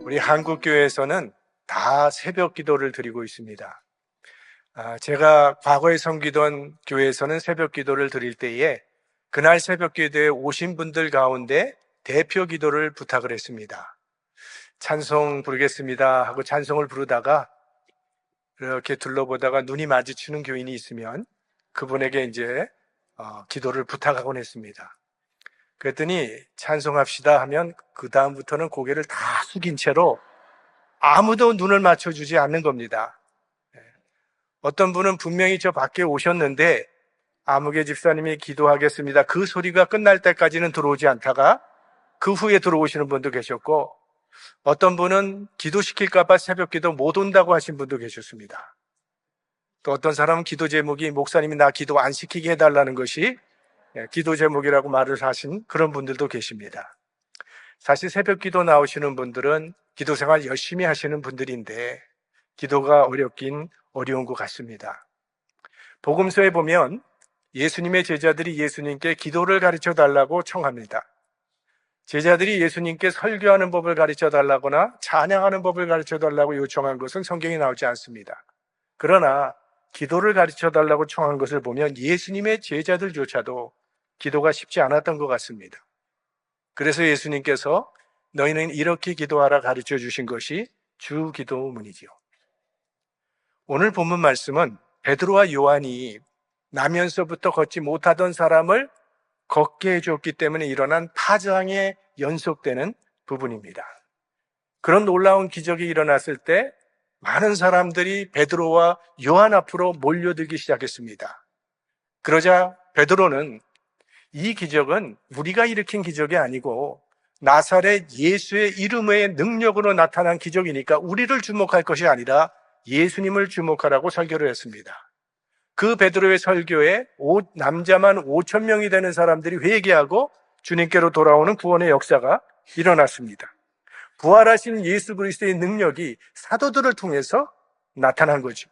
우리 한국교회에서는 다 새벽 기도를 드리고 있습니다. 제가 과거에 섬기던 교회에서는 새벽 기도를 드릴 때에 그날 새벽 기도에 오신 분들 가운데 대표 기도를 부탁을 했습니다. 찬송 부르겠습니다 하고 찬송을 부르다가 이렇게 둘러보다가 눈이 마주치는 교인이 있으면 그분에게 이제 기도를 부탁하곤 했습니다. 그랬더니 찬송합시다 하면 그 다음부터는 고개를 다 숙인 채로 아무도 눈을 맞춰주지 않는 겁니다. 어떤 분은 분명히 저 밖에 오셨는데 아무개 집사님이 기도하겠습니다, 그 소리가 끝날 때까지는 들어오지 않다가 그 후에 들어오시는 분도 계셨고, 어떤 분은 기도시킬까봐 새벽 기도 못 온다고 하신 분도 계셨습니다. 또 어떤 사람은 기도 제목이 목사님이 나 기도 안 시키게 해달라는 것이 기도 제목이라고 말을 하신 그런 분들도 계십니다. 사실 새벽 기도 나오시는 분들은 기도 생활 열심히 하시는 분들인데 기도가 어렵긴 어려운 것 같습니다. 복음서에 보면 예수님의 제자들이 예수님께 기도를 가르쳐 달라고 청합니다. 제자들이 예수님께 설교하는 법을 가르쳐 달라거나 찬양하는 법을 가르쳐 달라고 요청한 것은 성경에 나오지 않습니다. 그러나 기도를 가르쳐 달라고 청한 것을 보면 예수님의 제자들조차도 기도가 쉽지 않았던 것 같습니다. 그래서 예수님께서 너희는 이렇게 기도하라 가르쳐 주신 것이 주 기도문이지요. 오늘 본문 말씀은 베드로와 요한이 나면서부터 걷지 못하던 사람을 걷게 해줬기 때문에 일어난 파장에 연속되는 부분입니다. 그런 놀라운 기적이 일어났을 때 많은 사람들이 베드로와 요한 앞으로 몰려들기 시작했습니다. 그러자 베드로는 이 기적은 우리가 일으킨 기적이 아니고 나사렛 예수의 이름의 능력으로 나타난 기적이니까 우리를 주목할 것이 아니라 예수님을 주목하라고 설교를 했습니다. 그 베드로의 설교에 남자만 5천 명이 되는 사람들이 회개하고 주님께로 돌아오는 구원의 역사가 일어났습니다. 부활하신 예수 그리스도의 능력이 사도들을 통해서 나타난 거죠.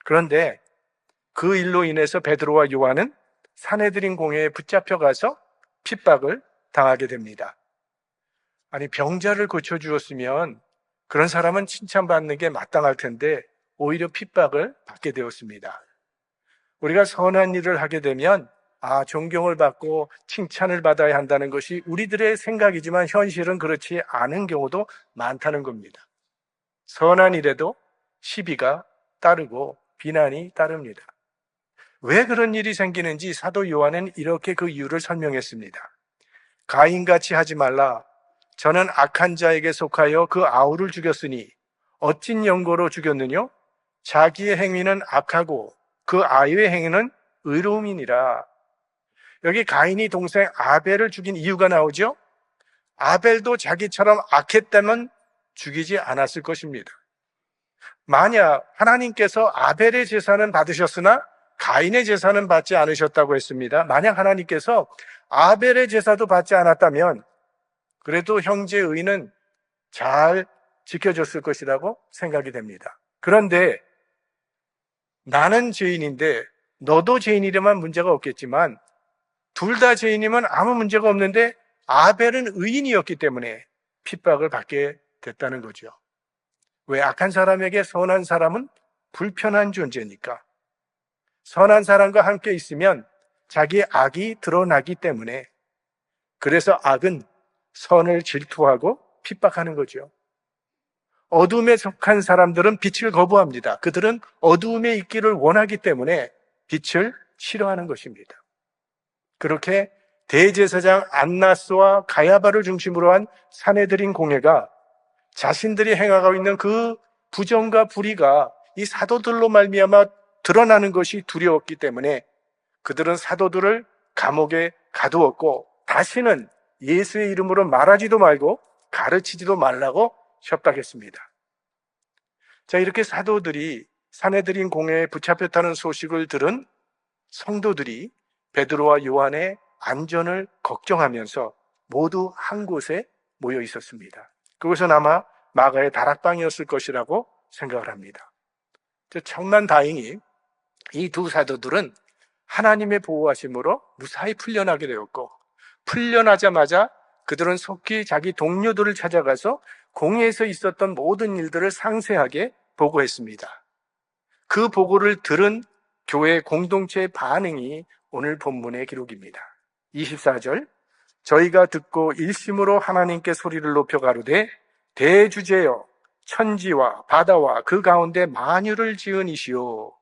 그런데 그 일로 인해서 베드로와 요한은 산헤드린 공회에 붙잡혀가서 핍박을 당하게 됩니다. 아니, 병자를 고쳐주었으면 그런 사람은 칭찬받는 게 마땅할 텐데 오히려 핍박을 받게 되었습니다. 우리가 선한 일을 하게 되면 존경을 받고 칭찬을 받아야 한다는 것이 우리들의 생각이지만 현실은 그렇지 않은 경우도 많다는 겁니다. 선한 일에도 시비가 따르고 비난이 따릅니다. 왜 그런 일이 생기는지 사도 요한은 이렇게 그 이유를 설명했습니다. 가인같이 하지 말라. 저는 악한 자에게 속하여 그 아우를 죽였으니 어찐 연고로 죽였느뇨? 자기의 행위는 악하고 그 아이의 행위는 의로움이니라. 여기 가인이 동생 아벨을 죽인 이유가 나오죠? 아벨도 자기처럼 악했다면 죽이지 않았을 것입니다. 만약 하나님께서 아벨의 제사는 받으셨으나 가인의 제사는 받지 않으셨다고 했습니다. 만약 하나님께서 아벨의 제사도 받지 않았다면 그래도 형제의 의는 잘 지켜줬을 것이라고 생각이 됩니다. 그런데 나는 죄인인데 너도 죄인이라면 문제가 없겠지만 둘 다 죄인이면 아무 문제가 없는데 아벨은 의인이었기 때문에 핍박을 받게 됐다는 거죠. 왜? 악한 사람에게 선한 사람은 불편한 존재니까. 선한 사람과 함께 있으면 자기의 악이 드러나기 때문에, 그래서 악은 선을 질투하고 핍박하는 거죠. 어둠에 속한 사람들은 빛을 거부합니다. 그들은 어두움에 있기를 원하기 때문에 빛을 싫어하는 것입니다. 그렇게 대제사장 안나스와 가야바를 중심으로 한 산헤드린 공회가 자신들이 행하고 있는 그 부정과 불의가 이 사도들로 말미암아 드러나는 것이 두려웠기 때문에 그들은 사도들을 감옥에 가두었고 다시는 예수의 이름으로 말하지도 말고 가르치지도 말라고 협박했습니다. 자, 이렇게 사도들이 산헤드린 공회에 붙잡혔다는 소식을 들은 성도들이 베드로와 요한의 안전을 걱정하면서 모두 한 곳에 모여 있었습니다. 그것은 아마 마가의 다락방이었을 것이라고 생각을 합니다. 천만 다행히 이 두 사도들은 하나님의 보호하심으로 무사히 풀려나게 되었고, 풀려나자마자 그들은 속히 자기 동료들을 찾아가서 공회에서 있었던 모든 일들을 상세하게 보고했습니다. 그 보고를 들은 교회 공동체의 반응이 오늘 본문의 기록입니다. 24절, 저희가 듣고 일심으로 하나님께 소리를 높여 가로되 대주제여 천지와 바다와 그 가운데 만유를 지은 이시오.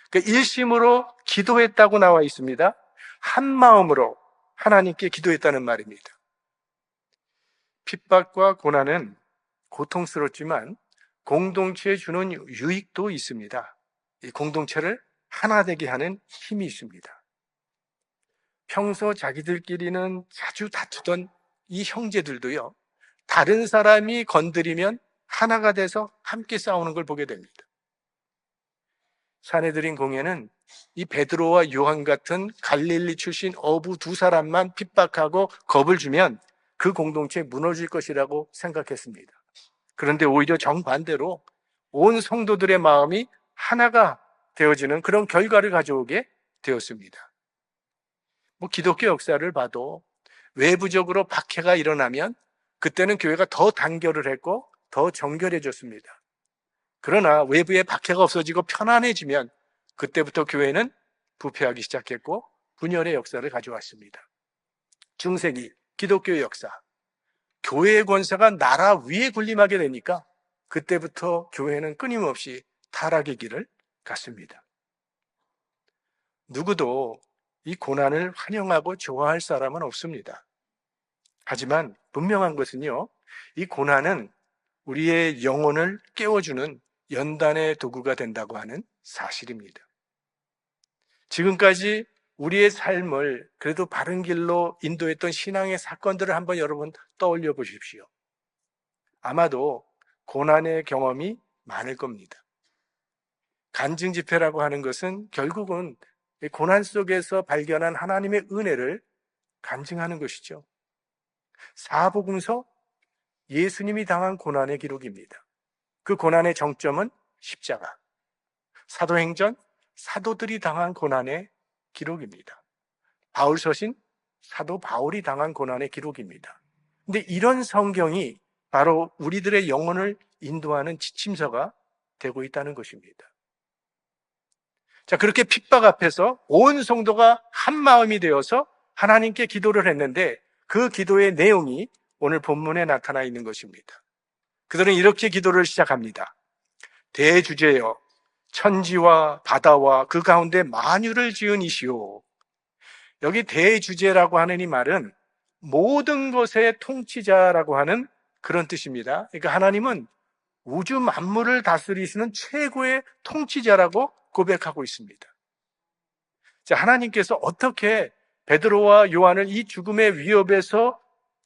그러니까 일심으로 기도했다고 나와 있습니다. 한 마음으로 하나님께 기도했다는 말입니다. 핍박과 고난은 고통스럽지만 공동체에 주는 유익도 있습니다. 이 공동체를 하나 되게 하는 힘이 있습니다. 평소 자기들끼리는 자주 다투던 이 형제들도요, 다른 사람이 건드리면 하나가 돼서 함께 싸우는 걸 보게 됩니다. 사내들인 공예는 이 베드로와 요한 같은 갈릴리 출신 어부 두 사람만 핍박하고 겁을 주면 그 공동체 무너질 것이라고 생각했습니다. 그런데 오히려 정반대로 온 성도들의 마음이 하나가 되어지는 그런 결과를 가져오게 되었습니다. 기독교 역사를 봐도 외부적으로 박해가 일어나면 그때는 교회가 더 단결을 했고 더 정결해졌습니다. 그러나 외부의 박해가 없어지고 편안해지면 그때부터 교회는 부패하기 시작했고 분열의 역사를 가져왔습니다. 중세기 기독교의 역사, 교회의 권세가 나라 위에 군림하게 되니까 그때부터 교회는 끊임없이 타락의 길을 갔습니다. 누구도 이 고난을 환영하고 좋아할 사람은 없습니다. 하지만 분명한 것은요, 이 고난은 우리의 영혼을 깨워주는 연단의 도구가 된다고 하는 사실입니다. 지금까지 우리의 삶을 그래도 바른 길로 인도했던 신앙의 사건들을 한번 여러분 떠올려 보십시오. 아마도 고난의 경험이 많을 겁니다. 간증 집회라고 하는 것은 결국은 고난 속에서 발견한 하나님의 은혜를 간증하는 것이죠. 사복음서 예수님이 당한 고난의 기록입니다. 그 고난의 정점은 십자가. 사도행전 사도들이 당한 고난의 기록입니다. 바울서신 사도 바울이 당한 고난의 기록입니다. 근데 이런 성경이 바로 우리들의 영혼을 인도하는 지침서가 되고 있다는 것입니다. 자, 그렇게 핍박 앞에서 온 성도가 한 마음이 되어서 하나님께 기도를 했는데 그 기도의 내용이 오늘 본문에 나타나 있는 것입니다. 그들은 이렇게 기도를 시작합니다. 대주제여 천지와 바다와 그 가운데 만유를 지은 이시오. 여기 대주제라고 하는 이 말은 모든 것의 통치자라고 하는 그런 뜻입니다. 그러니까 하나님은 우주 만물을 다스리시는 최고의 통치자라고 고백하고 있습니다. 자, 하나님께서 어떻게 베드로와 요한을 이 죽음의 위협에서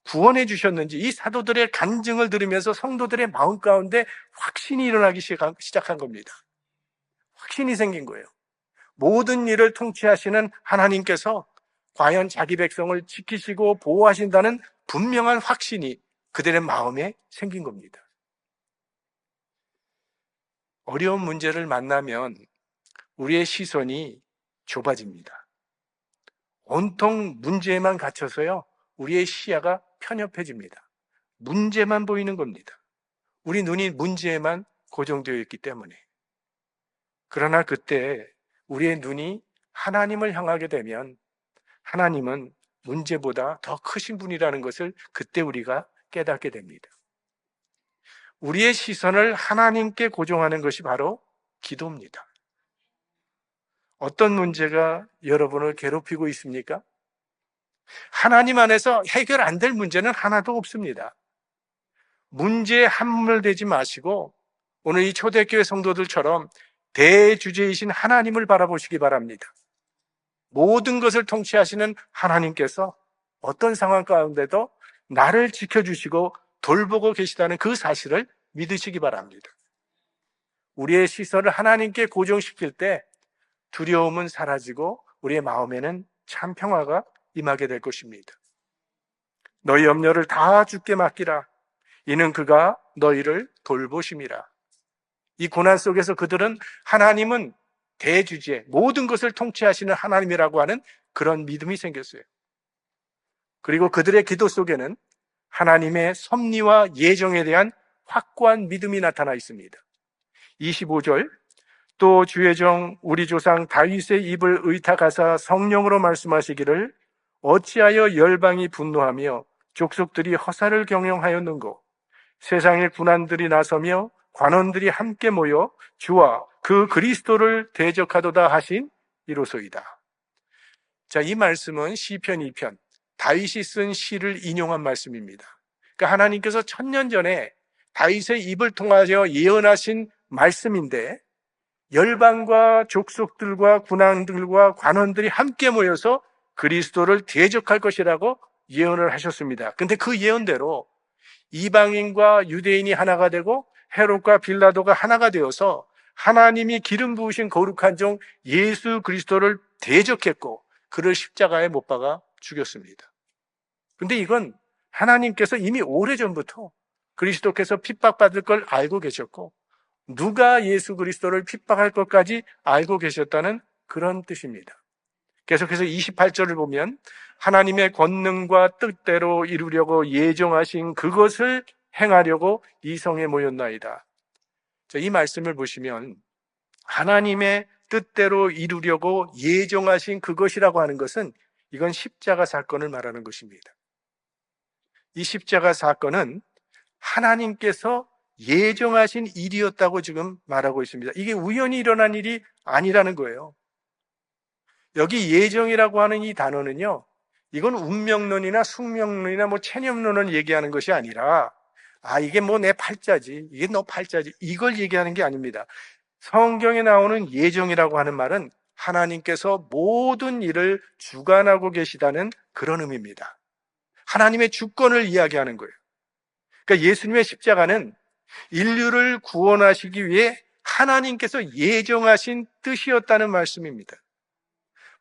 구원해 주셨는지 이 사도들의 간증을 들으면서 성도들의 마음 가운데 확신이 일어나기 시작한 겁니다. 확신이 생긴 거예요. 모든 일을 통치하시는 하나님께서 과연 자기 백성을 지키시고 보호하신다는 분명한 확신이 그들의 마음에 생긴 겁니다. 어려운 문제를 만나면 우리의 시선이 좁아집니다. 온통 문제에만 갇혀서요, 우리의 시야가 편협해집니다. 문제만 보이는 겁니다. 우리 눈이 문제에만 고정되어 있기 때문에. 그러나 그때 우리의 눈이 하나님을 향하게 되면 하나님은 문제보다 더 크신 분이라는 것을 그때 우리가 깨닫게 됩니다. 우리의 시선을 하나님께 고정하는 것이 바로 기도입니다. 어떤 문제가 여러분을 괴롭히고 있습니까? 하나님 안에서 해결 안 될 문제는 하나도 없습니다. 문제에 함몰되지 마시고 오늘 이 초대교회 성도들처럼 대주제이신 하나님을 바라보시기 바랍니다. 모든 것을 통치하시는 하나님께서 어떤 상황 가운데도 나를 지켜주시고 돌보고 계시다는 그 사실을 믿으시기 바랍니다. 우리의 시선을 하나님께 고정시킬 때 두려움은 사라지고 우리의 마음에는 참 평화가 임하게 될 것입니다. 너희 염려를 다 주께 맡기라. 이는 그가 너희를 돌보심이라. 이 고난 속에서 그들은 하나님은 대주제, 모든 것을 통치하시는 하나님이라고 하는 그런 믿음이 생겼어요. 그리고 그들의 기도 속에는 하나님의 섭리와 예정에 대한 확고한 믿음이 나타나 있습니다. 25절, 또 주의 종 우리 조상 다윗의 입을 의탁하사 성령으로 말씀하시기를 어찌하여 열방이 분노하며 족속들이 허사를 경영하였는고 세상의 군안들이 나서며 관원들이 함께 모여 주와 그 그리스도를 대적하도다 하신 이로소이다. 자, 이 말씀은 시편 2편 다윗이 쓴 시를 인용한 말씀입니다. 그러니까 하나님께서 1000년 전에 다윗의 입을 통하여 예언하신 말씀인데 열방과 족속들과 군왕들과 관원들이 함께 모여서 그리스도를 대적할 것이라고 예언을 하셨습니다. 근데 그 예언대로 이방인과 유대인이 하나가 되고 헤롯과 빌라도가 하나가 되어서 하나님이 기름 부으신 거룩한 종 예수 그리스도를 대적했고 그를 십자가에 못 박아 죽였습니다. 근데 이건 하나님께서 이미 오래전부터 그리스도께서 핍박받을 걸 알고 계셨고 누가 예수 그리스도를 핍박할 것까지 알고 계셨다는 그런 뜻입니다. 계속해서 28절을 보면 하나님의 권능과 뜻대로 이루려고 예정하신 그것을 행하려고 이 성에 모였나이다. 이 말씀을 보시면 하나님의 뜻대로 이루려고 예정하신 그것이라고 하는 것은 이건 십자가 사건을 말하는 것입니다. 이 십자가 사건은 하나님께서 예정하신 일이었다고 지금 말하고 있습니다. 이게 우연히 일어난 일이 아니라는 거예요. 여기 예정이라고 하는 이 단어는요, 이건 운명론이나 숙명론이나 체념론을 얘기하는 것이 아니라 이게 내 팔자지, 이게 너 팔자지, 이걸 얘기하는 게 아닙니다. 성경에 나오는 예정이라고 하는 말은 하나님께서 모든 일을 주관하고 계시다는 그런 의미입니다. 하나님의 주권을 이야기하는 거예요. 그러니까 예수님의 십자가는 인류를 구원하시기 위해 하나님께서 예정하신 뜻이었다는 말씀입니다.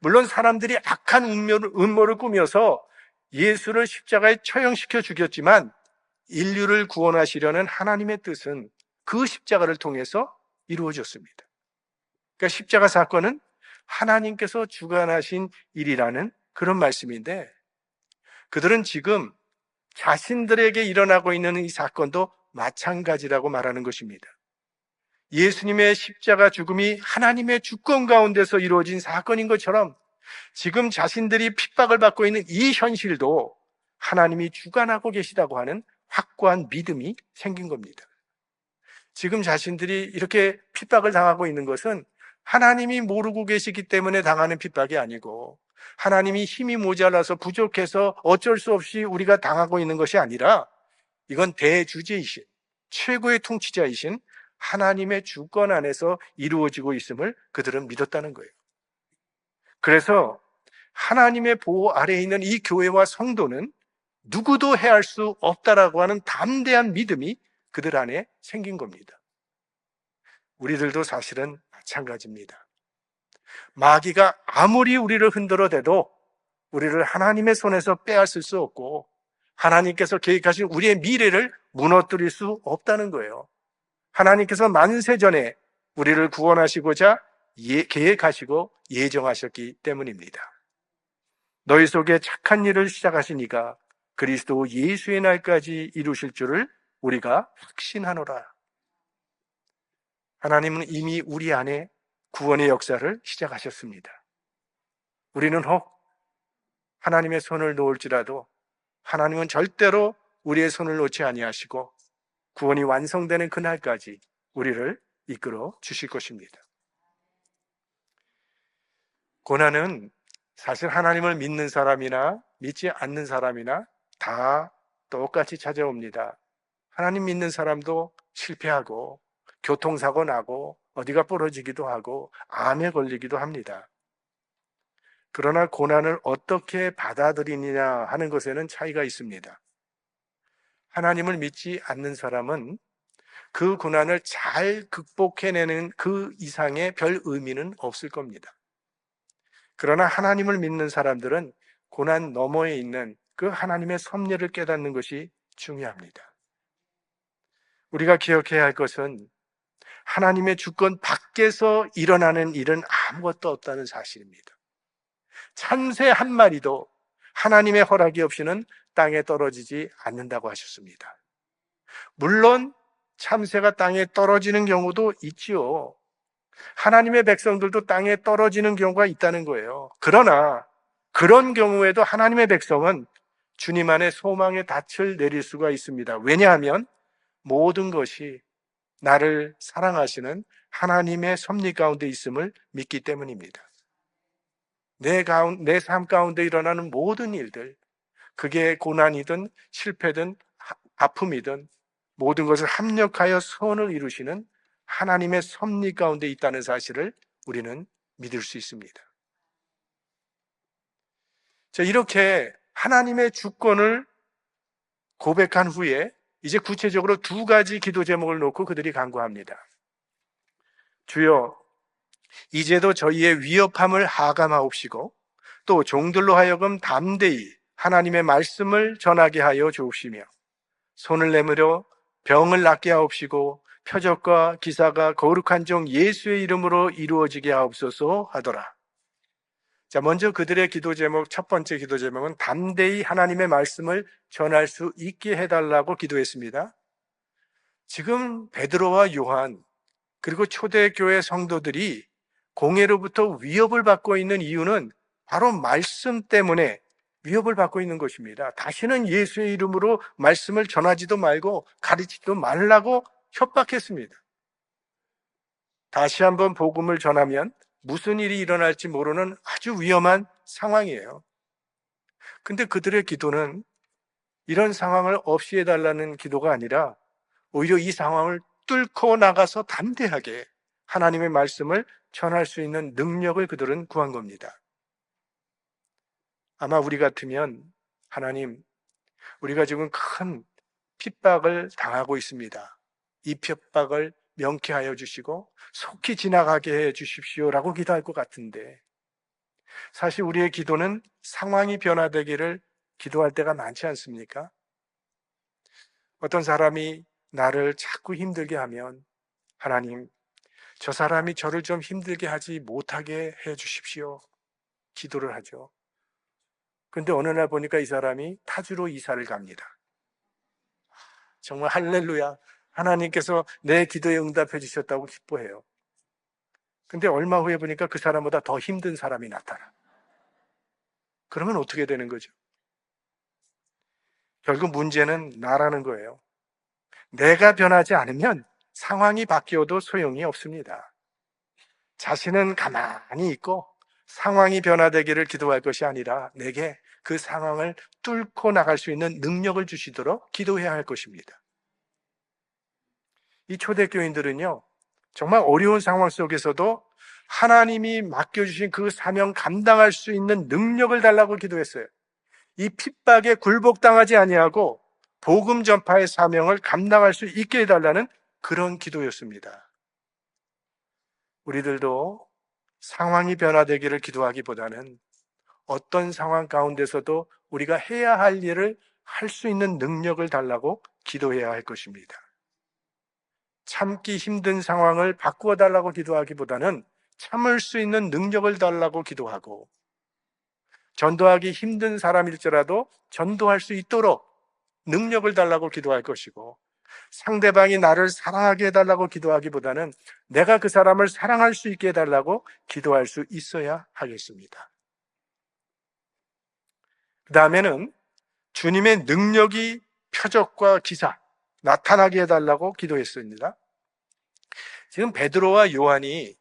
물론 사람들이 악한 음모를 꾸며서 예수를 십자가에 처형시켜 죽였지만 인류를 구원하시려는 하나님의 뜻은 그 십자가를 통해서 이루어졌습니다. 그러니까 십자가 사건은 하나님께서 주관하신 일이라는 그런 말씀인데 그들은 지금 자신들에게 일어나고 있는 이 사건도 마찬가지라고 말하는 것입니다. 예수님의 십자가 죽음이 하나님의 주권 가운데서 이루어진 사건인 것처럼 지금 자신들이 핍박을 받고 있는 이 현실도 하나님이 주관하고 계시다고 하는 확고한 믿음이 생긴 겁니다. 지금 자신들이 이렇게 핍박을 당하고 있는 것은 하나님이 모르고 계시기 때문에 당하는 핍박이 아니고 하나님이 힘이 모자라서 부족해서 어쩔 수 없이 우리가 당하고 있는 것이 아니라 이건 대주제이신 최고의 통치자이신 하나님의 주권 안에서 이루어지고 있음을 그들은 믿었다는 거예요. 그래서 하나님의 보호 아래에 있는 이 교회와 성도는 누구도 해할 수 없다라고 하는 담대한 믿음이 그들 안에 생긴 겁니다. 우리들도 사실은 마찬가지입니다. 마귀가 아무리 우리를 흔들어대도 우리를 하나님의 손에서 빼앗을 수 없고 하나님께서 계획하신 우리의 미래를 무너뜨릴 수 없다는 거예요. 하나님께서 만세 전에 우리를 구원하시고자 계획하시고 예정하셨기 때문입니다. 너희 속에 착한 일을 시작하신 이가 그리스도 예수의 날까지 이루실 줄을 우리가 확신하노라. 하나님은 이미 우리 안에 구원의 역사를 시작하셨습니다. 우리는 혹 하나님의 손을 놓을지라도 하나님은 절대로 우리의 손을 놓지 아니하시고 구원이 완성되는 그날까지 우리를 이끌어 주실 것입니다. 고난은 사실 하나님을 믿는 사람이나 믿지 않는 사람이나 다 똑같이 찾아옵니다. 하나님 믿는 사람도 실패하고 교통사고 나고 어디가 부러지기도 하고 암에 걸리기도 합니다. 그러나 고난을 어떻게 받아들이느냐 하는 것에는 차이가 있습니다. 하나님을 믿지 않는 사람은 그 고난을 잘 극복해내는 그 이상의 별 의미는 없을 겁니다. 그러나 하나님을 믿는 사람들은 고난 너머에 있는 그 하나님의 섭리를 깨닫는 것이 중요합니다. 우리가 기억해야 할 것은 하나님의 주권 밖에서 일어나는 일은 아무것도 없다는 사실입니다. 참새 한 마리도 하나님의 허락이 없이는 땅에 떨어지지 않는다고 하셨습니다. 물론 참새가 땅에 떨어지는 경우도 있지요. 하나님의 백성들도 땅에 떨어지는 경우가 있다는 거예요. 그러나 그런 경우에도 하나님의 백성은 주님 안에 소망의 닻을 내릴 수가 있습니다. 왜냐하면 모든 것이 나를 사랑하시는 하나님의 섭리 가운데 있음을 믿기 때문입니다. 내 삶 가운데 일어나는 모든 일들, 그게 고난이든 실패든 아픔이든 모든 것을 합력하여 선을 이루시는 하나님의 섭리 가운데 있다는 사실을 우리는 믿을 수 있습니다. 자, 이렇게 하나님의 주권을 고백한 후에 이제 구체적으로 두 가지 기도 제목을 놓고 그들이 간구합니다. 주여, 이제도 저희의 위협함을 하감하옵시고 또 종들로 하여금 담대히 하나님의 말씀을 전하게 하여 주옵시며 손을 내밀어 병을 낫게 하옵시고 표적과 기사가 거룩한 종 예수의 이름으로 이루어지게 하옵소서 하더라. 자, 먼저 그들의 기도 제목, 첫 번째 기도 제목은 담대히 하나님의 말씀을 전할 수 있게 해달라고 기도했습니다. 지금 베드로와 요한 그리고 초대교회 성도들이 공회로부터 위협을 받고 있는 이유는 바로 말씀 때문에 위협을 받고 있는 것입니다. 다시는 예수의 이름으로 말씀을 전하지도 말고 가르치지도 말라고 협박했습니다. 다시 한번 복음을 전하면 무슨 일이 일어날지 모르는 아주 위험한 상황이에요. 근데 그들의 기도는 이런 상황을 없이 해달라는 기도가 아니라 오히려 이 상황을 뚫고 나가서 담대하게 하나님의 말씀을 전할 수 있는 능력을 그들은 구한 겁니다. 아마 우리 같으면 하나님, 우리가 지금 큰 핍박을 당하고 있습니다. 이 핍박을 명쾌하여 주시고 속히 지나가게 해 주십시오라고 기도할 것 같은데 사실 우리의 기도는 상황이 변화되기를 기도할 때가 많지 않습니까? 어떤 사람이 나를 자꾸 힘들게 하면 하나님, 저 사람이 저를 좀 힘들게 하지 못하게 해 주십시오. 기도를 하죠. 근데 어느 날 보니까 이 사람이 타주로 이사를 갑니다. 정말 할렐루야. 하나님께서 내 기도에 응답해 주셨다고 기뻐해요. 근데 얼마 후에 보니까 그 사람보다 더 힘든 사람이 나타나. 그러면 어떻게 되는 거죠? 결국 문제는 나라는 거예요. 내가 변하지 않으면 상황이 바뀌어도 소용이 없습니다. 자신은 가만히 있고 상황이 변화되기를 기도할 것이 아니라 내게 그 상황을 뚫고 나갈 수 있는 능력을 주시도록 기도해야 할 것입니다. 이 초대교인들은요, 정말 어려운 상황 속에서도 하나님이 맡겨주신 그 사명 감당할 수 있는 능력을 달라고 기도했어요. 이 핍박에 굴복당하지 아니하고 복음 전파의 사명을 감당할 수 있게 해달라는 그런 기도였습니다. 우리들도 상황이 변화되기를 기도하기보다는 어떤 상황 가운데서도 우리가 해야 할 일을 할 수 있는 능력을 달라고 기도해야 할 것입니다. 참기 힘든 상황을 바꾸어 달라고 기도하기보다는 참을 수 있는 능력을 달라고 기도하고 전도하기 힘든 사람일지라도 전도할 수 있도록 능력을 달라고 기도할 것이고 상대방이 나를 사랑하게 해달라고 기도하기보다는 내가 그 사람을 사랑할 수 있게 해달라고 기도할 수 있어야 하겠습니다. 그 다음에는 주님의 능력이 표적과 기사 나타나게 해달라고 기도했습니다. 지금 베드로와 요한이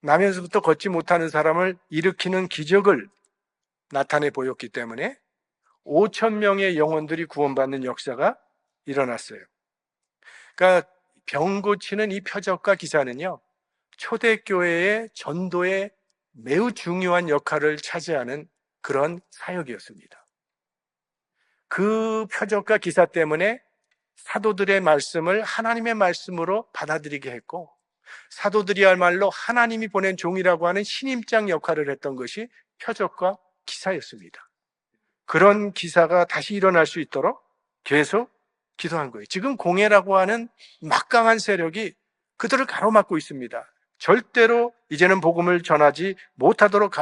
나면서부터 걷지 못하는 사람을 일으키는 기적을 나타내 보였기 때문에 5천 명의 영혼들이 구원받는 역사가 일어났어요. 그러니까 병 고치는 이 표적과 기사는요, 초대교회의 전도에 매우 중요한 역할을 차지하는 그런 사역이었습니다. 그 표적과 기사 때문에 사도들의 말씀을 하나님의 말씀으로 받아들이게 했고 사도들이야말로 하나님이 보낸 종이라고 하는 신임장 역할을 했던 것이 표적과 기사였습니다. 그런 기사가 다시 일어날 수 있도록 계속 기도한 거예요. 지금 공회라고 하는 막강한 세력이 그들을 가로막고 있습니다. 절대로 이제는 복음을 전하지 못하도록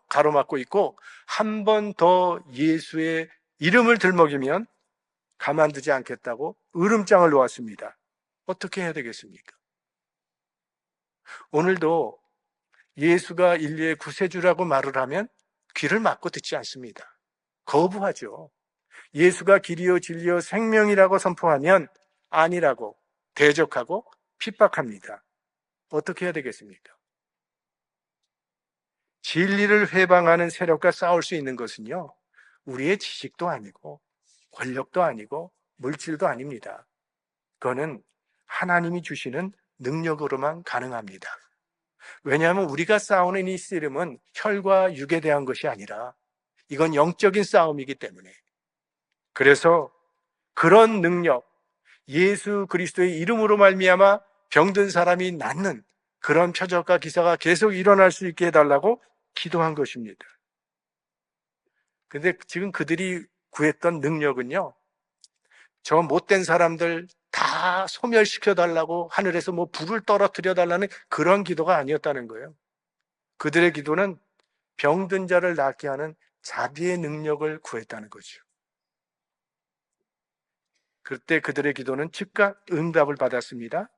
가로막고 있고 한 번 더 예수의 이름을 들먹이면 가만두지 않겠다고 으름장을 놓았습니다. 어떻게 해야 되겠습니까? 오늘도 예수가 인류의 구세주라고 말을 하면 귀를 막고 듣지 않습니다. 거부하죠. 예수가 길이요 진리요 생명이라고 선포하면 아니라고 대적하고 핍박합니다. 어떻게 해야 되겠습니까? 진리를 회방하는 세력과 싸울 수 있는 것은요, 우리의 지식도 아니고 권력도 아니고 물질도 아닙니다. 그거는 하나님이 주시는 능력으로만 가능합니다. 왜냐하면 우리가 싸우는 이 씨름은 혈과 육에 대한 것이 아니라 이건 영적인 싸움이기 때문에, 그래서 그런 능력, 예수 그리스도의 이름으로 말미암아 병든 사람이 낫는 그런 표적과 기사가 계속 일어날 수 있게 해달라고 기도한 것입니다. 근데 지금 그들이 구했던 능력은요, 저 못된 사람들 다 소멸시켜 달라고 하늘에서 뭐 불을 떨어뜨려 달라는 그런 기도가 아니었다는 거예요. 그들의 기도는 병든 자를 낫게 하는 자비의 능력을 구했다는 거죠. 그때 그들의 기도는 즉각 응답을 받았습니다.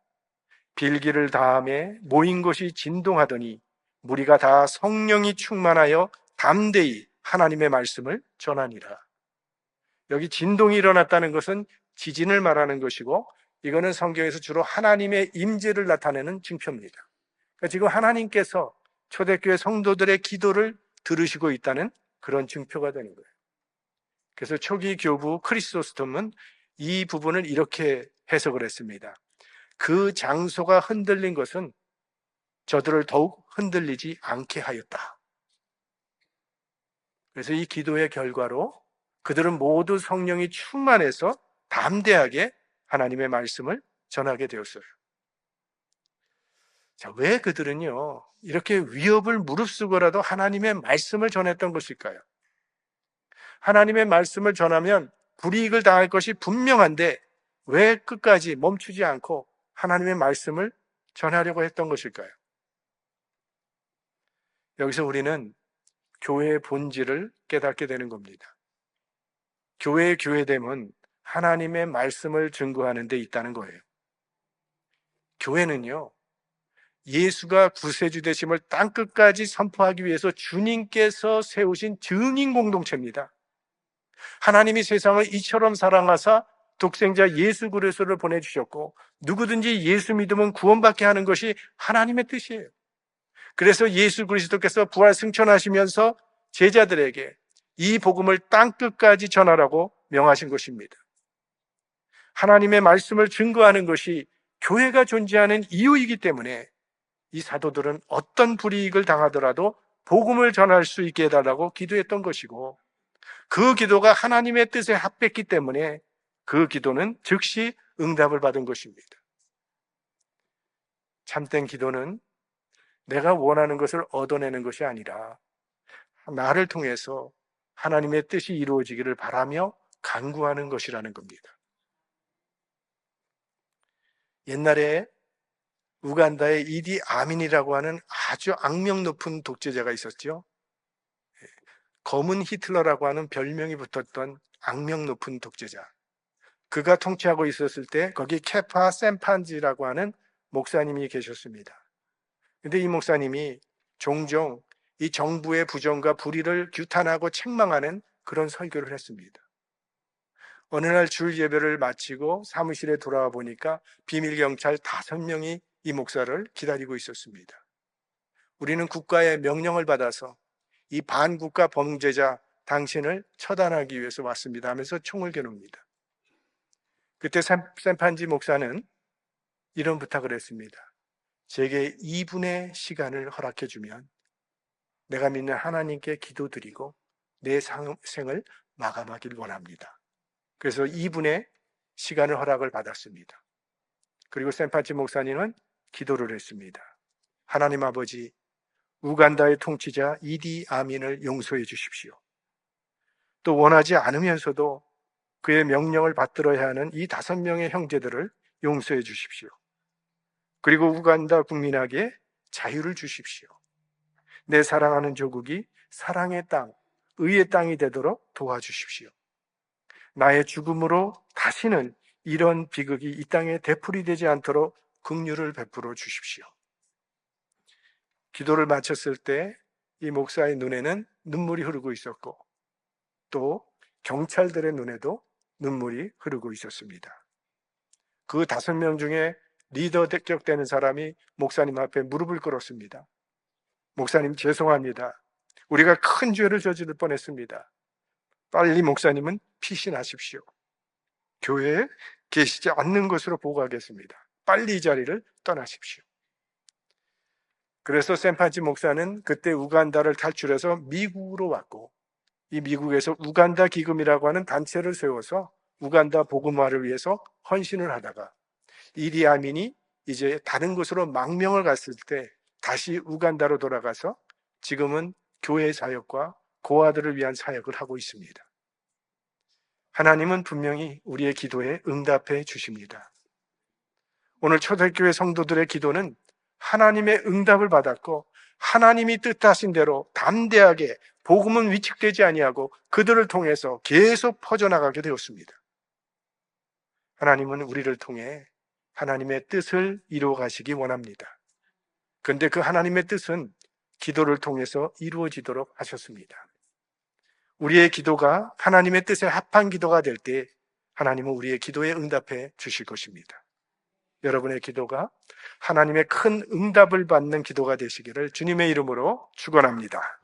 빌기를 다함에 모인 곳이 진동하더니 무리가 다 성령이 충만하여 담대히 하나님의 말씀을 전하니라. 여기 진동이 일어났다는 것은 지진을 말하는 것이고, 이거는 성경에서 주로 하나님의 임재를 나타내는 징표입니다. 그러니까 지금 하나님께서 초대교회 성도들의 기도를 들으시고 있다는 그런 증표가 되는 거예요. 그래서 초기 교부 크리스토스톰은 이 부분을 이렇게 해석을 했습니다. 그 장소가 흔들린 것은 저들을 더욱 흔들리지 않게 하였다. 그래서 이 기도의 결과로 그들은 모두 성령이 충만해서 담대하게 하나님의 말씀을 전하게 되었어요. 자, 왜 그들은요, 이렇게 위협을 무릅쓰고라도 하나님의 말씀을 전했던 것일까요? 하나님의 말씀을 전하면 불이익을 당할 것이 분명한데 왜 끝까지 멈추지 않고 하나님의 말씀을 전하려고 했던 것일까요? 여기서 우리는 교회의 본질을 깨닫게 되는 겁니다. 교회의 교회됨은 하나님의 말씀을 증거하는 데 있다는 거예요. 교회는요, 예수가 구세주 되심을 땅끝까지 선포하기 위해서 주님께서 세우신 증인 공동체입니다. 하나님이 세상을 이처럼 사랑하사 독생자 예수 그리스도를 보내주셨고, 누구든지 예수 믿으면 구원받게 하는 것이 하나님의 뜻이에요. 그래서 예수 그리스도께서 부활 승천하시면서 제자들에게 이 복음을 땅끝까지 전하라고 명하신 것입니다. 하나님의 말씀을 증거하는 것이 교회가 존재하는 이유이기 때문에 이 사도들은 어떤 불이익을 당하더라도 복음을 전할 수 있게 해달라고 기도했던 것이고, 그 기도가 하나님의 뜻에 합했기 때문에 그 기도는 즉시 응답을 받은 것입니다. 참된 기도는 내가 원하는 것을 얻어내는 것이 아니라 나를 통해서 하나님의 뜻이 이루어지기를 바라며 간구하는 것이라는 겁니다. 옛날에 우간다에 이디 아민이라고 하는 아주 악명 높은 독재자가 있었죠. 검은 히틀러라고 하는 별명이 붙었던 악명 높은 독재자. 그가 통치하고 있었을 때 거기 케파 샘판지라고 하는 목사님이 계셨습니다. 근데 이 목사님이 종종 이 정부의 부정과 불의를 규탄하고 책망하는 그런 설교를 했습니다. 어느 날 줄 예배를 마치고 사무실에 돌아와 보니까 비밀경찰 5명이 이 목사를 기다리고 있었습니다. 우리는 국가의 명령을 받아서 이 반국가 범죄자 당신을 처단하기 위해서 왔습니다 하면서 총을 겨눕니다. 그때 샘판지 목사는 이런 부탁을 했습니다. 제게 2분의 시간을 허락해 주면 내가 믿는 하나님께 기도드리고 내 생을 마감하길 원합니다. 그래서 2분의 시간을 허락을 받았습니다. 그리고 샘판지 목사님은 기도를 했습니다. 하나님 아버지, 우간다의 통치자 이디 아민을 용서해 주십시오. 또 원하지 않으면서도 그의 명령을 받들어야 하는 이 5명의 형제들을 용서해 주십시오. 그리고 우간다 국민에게 자유를 주십시오. 내 사랑하는 조국이 사랑의 땅, 의의 땅이 되도록 도와주십시오. 나의 죽음으로 다시는 이런 비극이 이 땅에 되풀이되지 않도록 긍휼을 베풀어 주십시오. 기도를 마쳤을 때 이 목사의 눈에는 눈물이 흐르고 있었고 또 경찰들의 눈에도 눈물이 흐르고 있었습니다. 그 5명 중에 리더 대격되는 사람이 목사님 앞에 무릎을 꿇었습니다. 목사님 죄송합니다. 우리가 큰 죄를 저지를 뻔했습니다. 빨리 목사님은 피신하십시오. 교회에 계시지 않는 것으로 보고하겠습니다. 빨리 이 자리를 떠나십시오. 그래서 샘판치 목사는 그때 우간다를 탈출해서 미국으로 왔고 이 미국에서 우간다 기금이라고 하는 단체를 세워서 우간다 복음화를 위해서 헌신을 하다가 이디 아민이 이제 다른 곳으로 망명을 갔을 때 다시 우간다로 돌아가서 지금은 교회 사역과 고아들을 위한 사역을 하고 있습니다. 하나님은 분명히 우리의 기도에 응답해 주십니다. 오늘 초대교회 성도들의 기도는 하나님의 응답을 받았고 하나님이 뜻하신 대로 담대하게 복음은 위축되지 아니하고 그들을 통해서 계속 퍼져나가게 되었습니다. 하나님은 우리를 통해 하나님의 뜻을 이루어 가시기 원합니다. 그런데 그 하나님의 뜻은 기도를 통해서 이루어지도록 하셨습니다. 우리의 기도가 하나님의 뜻에 합한 기도가 될 때 하나님은 우리의 기도에 응답해 주실 것입니다. 여러분의 기도가 하나님의 큰 응답을 받는 기도가 되시기를 주님의 이름으로 축원합니다.